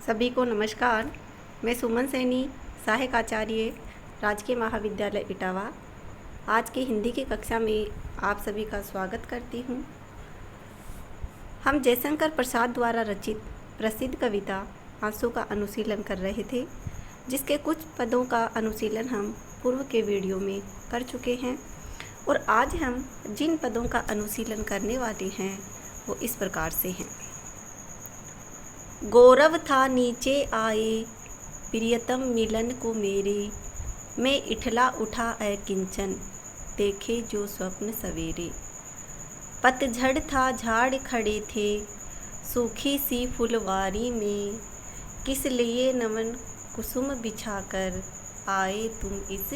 सभी को नमस्कार। मैं सुमन सैनी, सहायक आचार्य, राजकीय महाविद्यालय इटावा, आज की हिंदी की कक्षा में आप सभी का स्वागत करती हूँ। हम जयशंकर प्रसाद द्वारा रचित प्रसिद्ध कविता आंसू का अनुशीलन कर रहे थे, जिसके कुछ पदों का अनुशीलन हम पूर्व के वीडियो में कर चुके हैं और आज हम जिन पदों का अनुशीलन करने वाले हैं वो इस प्रकार से हैं। गौरव था नीचे आए प्रियतम मिलन को मेरे, मैं इठला उठा किंचन देखे जो स्वप्न सवेरे। पतझड़ था झाड़ खड़े थे सूखी सी फुलवारी में, किस लिए नमन कुसुम बिछाकर आए तुम इस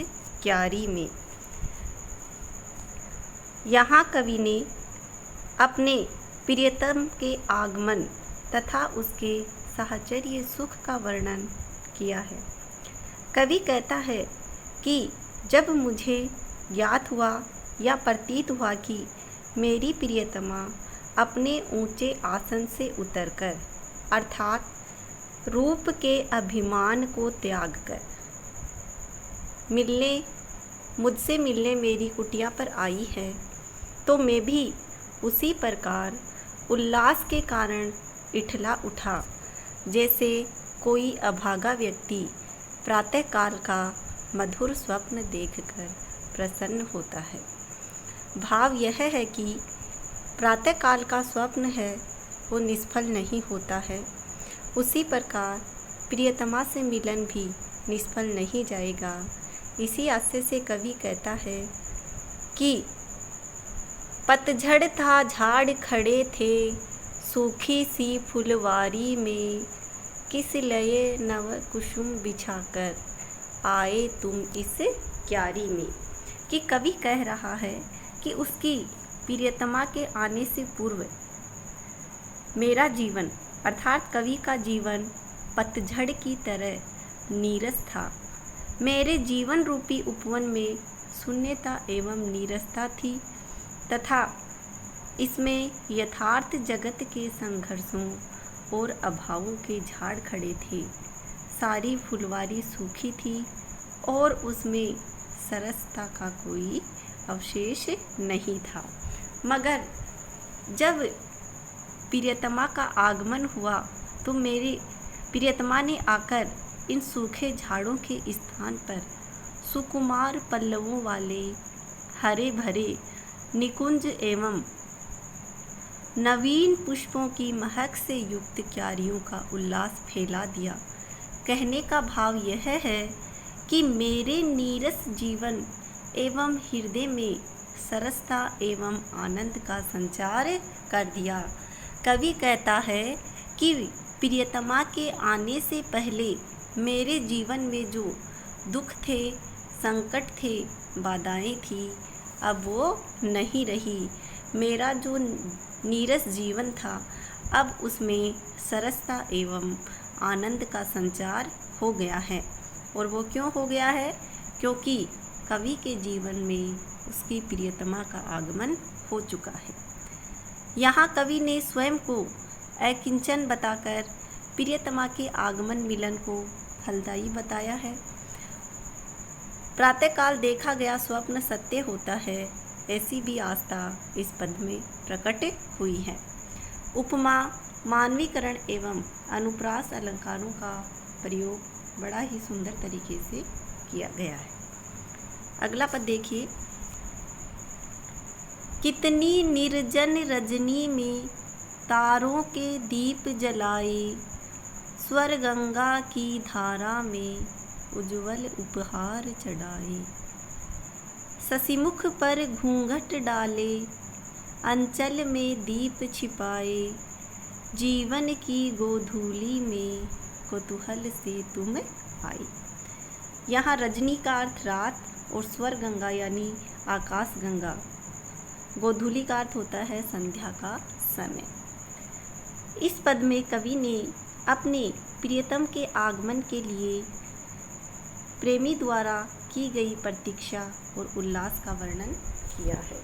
क्यारी में। यहाँ कवि ने अपने प्रियतम के आगमन तथा उसके साहचर्य सुख का वर्णन किया है। कवि कहता है कि जब मुझे ज्ञात हुआ या प्रतीत हुआ कि मेरी प्रियतमा अपने ऊंचे आसन से उतरकर अर्थात रूप के अभिमान को त्याग कर मुझसे मिलने मेरी कुटिया पर आई है, तो मैं भी उसी प्रकार उल्लास के कारण इठला उठा, जैसे कोई अभागा व्यक्ति प्रातःकाल का मधुर स्वप्न देखकर प्रसन्न होता है। भाव यह है कि प्रातःकाल का स्वप्न है वो निष्फल नहीं होता है, उसी प्रकार प्रियतमा से मिलन भी निष्फल नहीं जाएगा। इसी आशय से कवि कहता है कि पतझड़ था झाड़ खड़े थे सूखी सी फुलवारी में, किस लिए नव कुसुम बिछाकर आए तुम इस क्यारी में। कि कवि कह रहा है कि उसकी प्रियतमा के आने से पूर्व मेरा जीवन अर्थात कवि का जीवन पतझड़ की तरह नीरस था। मेरे जीवन रूपी उपवन में शून्यता एवं नीरसता थी तथा इसमें यथार्थ जगत के संघर्षों और अभावों के झाड़ खड़े थे। सारी फुलवारी सूखी थी और उसमें सरसता का कोई अवशेष नहीं था। मगर जब प्रियतमा का आगमन हुआ तो मेरी प्रियतमा ने आकर इन सूखे झाड़ों के स्थान पर सुकुमार पल्लवों वाले हरे भरे निकुंज एवं नवीन पुष्पों की महक से युक्त क्यारियों का उल्लास फैला दिया। कहने का भाव यह है कि मेरे नीरस जीवन एवं हृदय में सरसता एवं आनंद का संचार कर दिया। कवि कहता है कि प्रियतमा के आने से पहले मेरे जीवन में जो दुख थे, संकट थे, बाधाएं थी, अब वो नहीं रही। मेरा जो नीरस जीवन था अब उसमें सरसता एवं आनंद का संचार हो गया है। और वो क्यों हो गया है? क्योंकि कवि के जीवन में उसकी प्रियतमा का आगमन हो चुका है। यहाँ कवि ने स्वयं को अकिंचन बताकर प्रियतमा के आगमन मिलन को फलदायी बताया है। प्रातःकाल देखा गया स्वप्न सत्य होता है, ऐसी भी आस्था इस पद में प्रकट हुई है। उपमा, मानवीकरण एवं अनुप्रास अलंकारों का प्रयोग बड़ा ही सुंदर तरीके से किया गया है। अगला पद देखिए। कितनी निर्जन रजनी में तारों के दीप जलाए, स्वर गंगा की धारा में उज्ज्वल उपहार चढ़ाए। शशिमुख पर घूंघट डाले अंचल में दीप छिपाए, जीवन की गोधूली में कौतूहल से तुम आई। यहाँ रजनी का अर्थ रात और स्वर गंगा यानी आकाश गंगा, गोधूली का अर्थ होता है संध्या का समय। इस पद में कवि ने अपने प्रियतम के आगमन के लिए प्रेमी द्वारा की गई प्रतीक्षा और उल्लास का वर्णन किया है।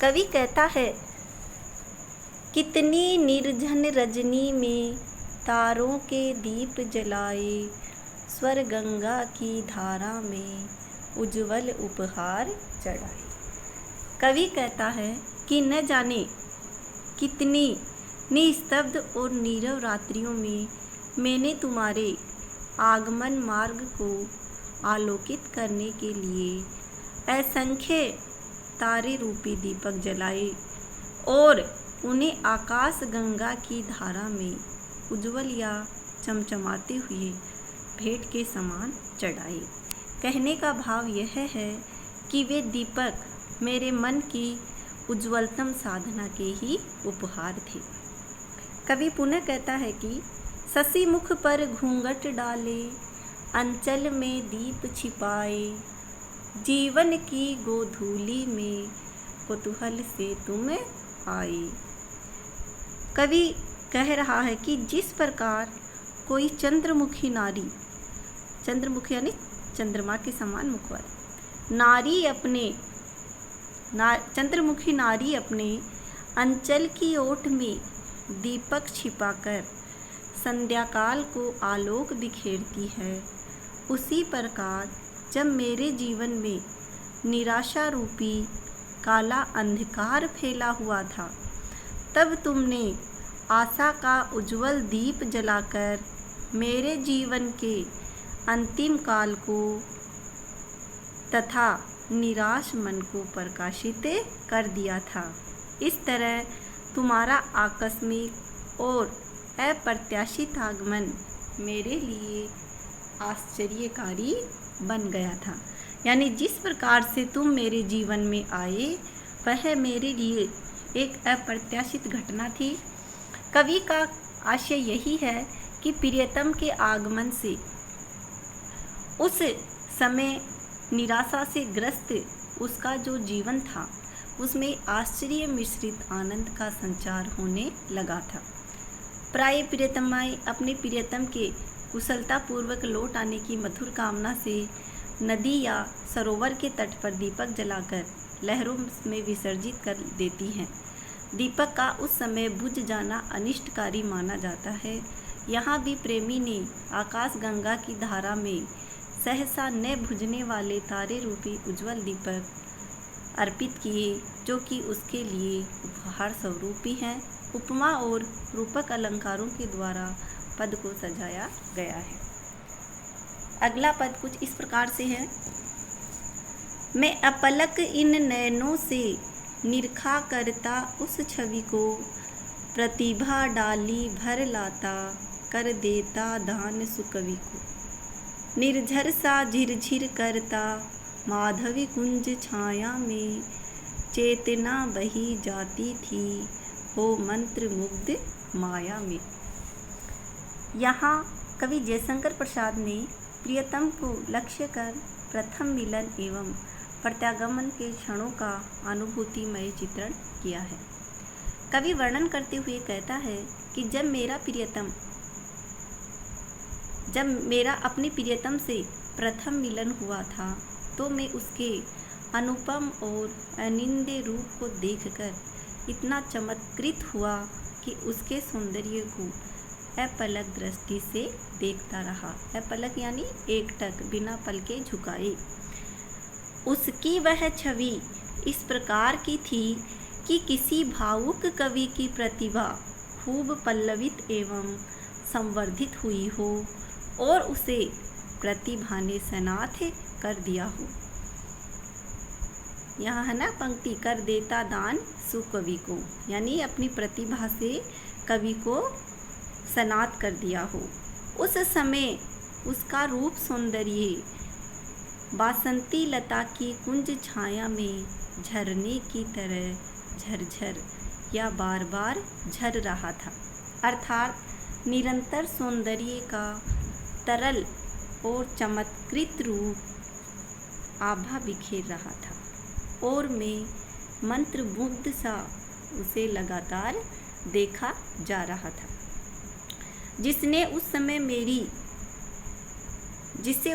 कवि कहता है कितनी निर्जन रजनी में तारों के दीप जलाए, स्वर गंगा की धारा में उज्जवल उपहार चढ़ाए। कवि कहता है कि न जाने कितनी निस्तब्ध और नीरव रात्रियों में मैंने तुम्हारे आगमन मार्ग को आलोकित करने के लिए असंख्य तारे रूपी दीपक जलाए और उन्हें आकाश गंगा की धारा में उज्ज्वल या चमचमाते हुए भेंट के समान चढ़ाए। कहने का भाव यह है कि वे दीपक मेरे मन की उज्ज्वलतम साधना के ही उपहार थे। कवि पुनः कहता है कि शशि मुख पर घूंघट डाले, अंचल में दीप छिपाए, जीवन की गोधूली में कुतूहल से तुम आए। कवि कह रहा है कि जिस प्रकार कोई चंद्रमुखी नारी, चंद्रमुखी यानी चंद्रमा के समान मुख वाली चंद्रमुखी नारी अपने अंचल की ओट में दीपक छिपाकर संध्याकाल को आलोक बिखेरती है, उसी प्रकार जब मेरे जीवन में निराशा रूपी काला अंधकार फैला हुआ था, तब तुमने आशा का उज्जवल दीप जलाकर मेरे जीवन के अंतिम काल को तथा निराश मन को प्रकाशित कर दिया था। इस तरह तुम्हारा आकस्मिक और अप्रत्याशित आगमन मेरे लिए आश्चर्यकारी बन गया था। यानी जिस प्रकार से तुम मेरे जीवन में आए वह मेरे लिए एक अप्रत्याशित घटना थी। कवि का आशय यही है कि प्रियतम के आगमन से उस समय निराशा से ग्रस्त उसका जो जीवन था उसमें आश्चर्य मिश्रित आनंद का संचार होने लगा था। प्राय प्रियतमाएं अपने प्रियतम के कुशलतापूर्वक लौट आने की मधुर कामना से नदी या सरोवर के तट पर दीपक जलाकर लहरों में विसर्जित कर देती हैं। दीपक का उस समय बुझ जाना अनिष्टकारी माना जाता है। यहाँ भी प्रेमी ने आकाश गंगा की धारा में सहसा न बुझने वाले तारे रूपी उज्जवल दीपक अर्पित किए, जो कि उसके लिए उपहार स्वरूपी हैं। उपमा और रूपक अलंकारों के द्वारा पद को सजाया गया है। अगला पद कुछ इस प्रकार से है। मैं अपलक इन नैनों से निरखा करता उस छवि को, प्रतिभा डाली भर लाता कर देता दान सुकवि को। निर्झर सा झिरझिर करता माधवी कुंज छाया में, चेतना बही जाती थी हो मंत्र मुग्ध माया में। यहाँ कवि जयशंकर प्रसाद ने प्रियतम को लक्ष्य कर प्रथम मिलन एवं प्रत्यागमन के क्षणों का अनुभूतिमय चित्रण किया है। कवि वर्णन करते हुए कहता है कि जब मेरा अपने प्रियतम से प्रथम मिलन हुआ था तो मैं उसके अनुपम और अनिंद्य रूप को देखकर इतना चमत्कृत हुआ कि उसके सौंदर्य को अपलक दृष्टि से देखता रहा। अपलक यानी एकटक, बिना पलके झुकाए। उसकी वह छवि इस प्रकार की थी कि किसी भावुक कवि की प्रतिभा खूब पल्लवित एवं संवर्धित हुई हो और उसे प्रतिभा ने सनाथ कर दिया हो। यहाँ है ना पंक्ति, कर देता दान सुकवि को, यानी अपनी प्रतिभा से कवि को सनाथ कर दिया हो। उस समय उसका रूप सौंदर्य बासंती लता की कुंज छाया में झरने की तरह झरझर या बार बार झर रहा था, अर्थात निरंतर सौंदर्य का तरल और चमत्कृत रूप आभा बिखेर रहा था और मैं मंत्रमुग्ध सा उसे लगातार देखा जा रहा था। जिससे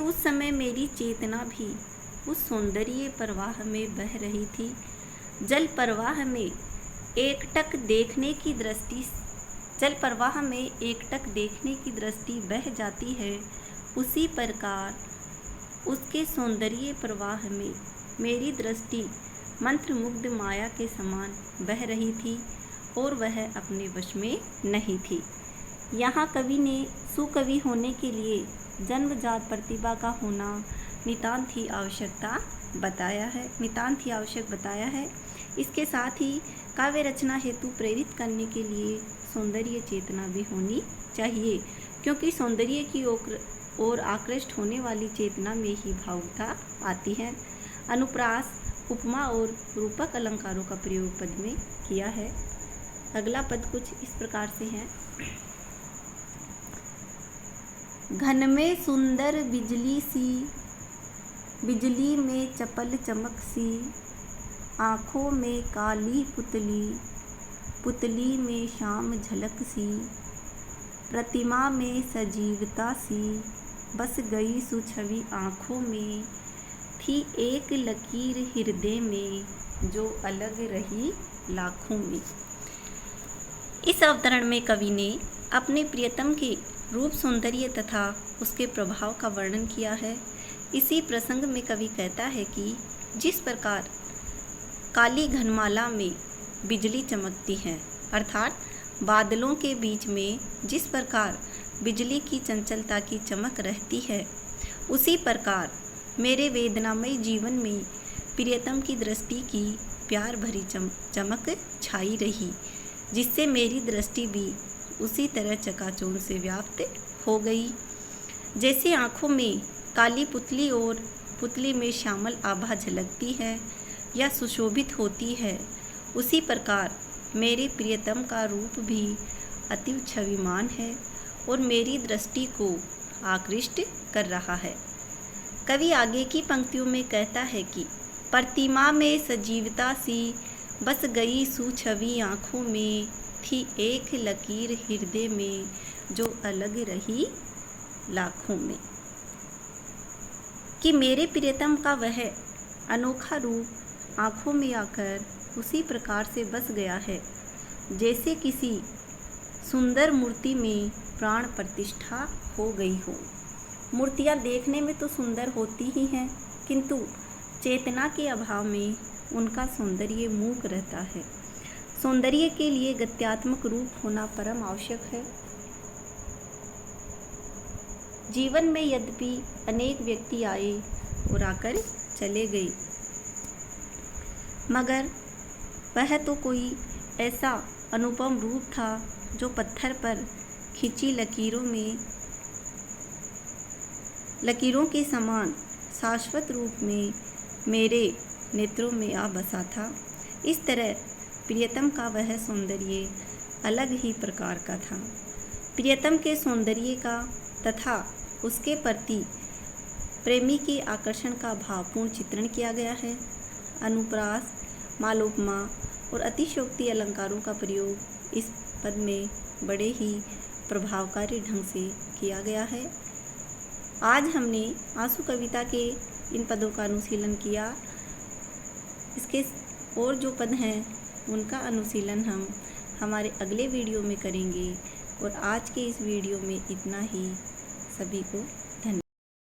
उस समय मेरी चेतना भी उस सौंदर्य प्रवाह में बह रही थी। जल प्रवाह में एकटक देखने की दृष्टि जल प्रवाह में एकटक देखने की दृष्टि बह जाती है, उसी प्रकार उसके सौंदर्य प्रवाह में मेरी दृष्टि मंत्रमुग्ध माया के समान बह रही थी और वह अपने वश में नहीं थी। यहाँ कवि ने सुकवि होने के लिए जन्मजात प्रतिभा का होना नितांत ही आवश्यक बताया है। इसके साथ ही काव्य रचना हेतु प्रेरित करने के लिए सौंदर्य चेतना भी होनी चाहिए, क्योंकि सौंदर्य की ओर आकृष्ट होने वाली चेतना में ही भावुकता आती है। अनुप्रास, उपमा और रूपक अलंकारों का प्रयोग पद में किया है। अगला पद कुछ इस प्रकार से है। घन में सुंदर बिजली सी, बिजली में चपल चमक सी, आँखों में काली पुतली, पुतली में शाम झलक सी, प्रतिमा में सजीवता सी, बस गई सुछवि आँखों में, थी एक लकीर हृदय में, जो अलग रही लाखों में। इस अवतरण में कवि ने अपने प्रियतम के रूप सौंदर्य तथा उसके प्रभाव का वर्णन किया है। इसी प्रसंग में कवि कहता है कि जिस प्रकार काली घनमाला में बिजली चमकती है, अर्थात बादलों के बीच में जिस प्रकार बिजली की चंचलता की चमक रहती है, उसी प्रकार मेरे वेदनामय जीवन में प्रियतम की दृष्टि की प्यार भरी चमक छाई रही, जिससे मेरी दृष्टि भी उसी तरह चकाचौंध से व्याप्त हो गई। जैसे आँखों में काली पुतली और पुतली में श्यामल आभा झलकती है या सुशोभित होती है, उसी प्रकार मेरे प्रियतम का रूप भी अति छविमान है और मेरी दृष्टि को आकृष्ट कर रहा है। कवि आगे की पंक्तियों में कहता है कि प्रतिमा में सजीवता सी, बस गई सुछवि आँखों में, थी एक लकीर हृदय में, जो अलग रही लाखों में। कि मेरे प्रियतम का वह अनोखा रूप आँखों में आकर उसी प्रकार से बस गया है, जैसे किसी सुंदर मूर्ति में प्राण प्रतिष्ठा हो गई हो। मूर्तियाँ देखने में तो सुंदर होती ही हैं, किंतु चेतना के अभाव में उनका सौंदर्य मूक रहता है। सौंदर्य के लिए गत्यात्मक रूप होना परम आवश्यक है। जीवन में यद्यपि अनेक व्यक्ति आए और आकर चले गए, मगर वह तो कोई ऐसा अनुपम रूप था जो पत्थर पर खिंची लकीरों के समान शाश्वत रूप में मेरे नेत्रों में आ बसा था। इस तरह प्रियतम का वह सौंदर्य अलग ही प्रकार का था। प्रियतम के सौंदर्य का तथा उसके प्रति प्रेमी के आकर्षण का भावपूर्ण चित्रण किया गया है। अनुप्रास, मालोपमा और अतिशयोक्ति अलंकारों का प्रयोग इस पद में बड़े ही प्रभावकारी ढंग से किया गया है। आज हमने आंसू कविता के इन पदों का अनुशीलन किया। इसके और जो पद हैं उनका अनुशीलन हम हमारे अगले वीडियो में करेंगे। और आज के इस वीडियो में इतना ही। सभी को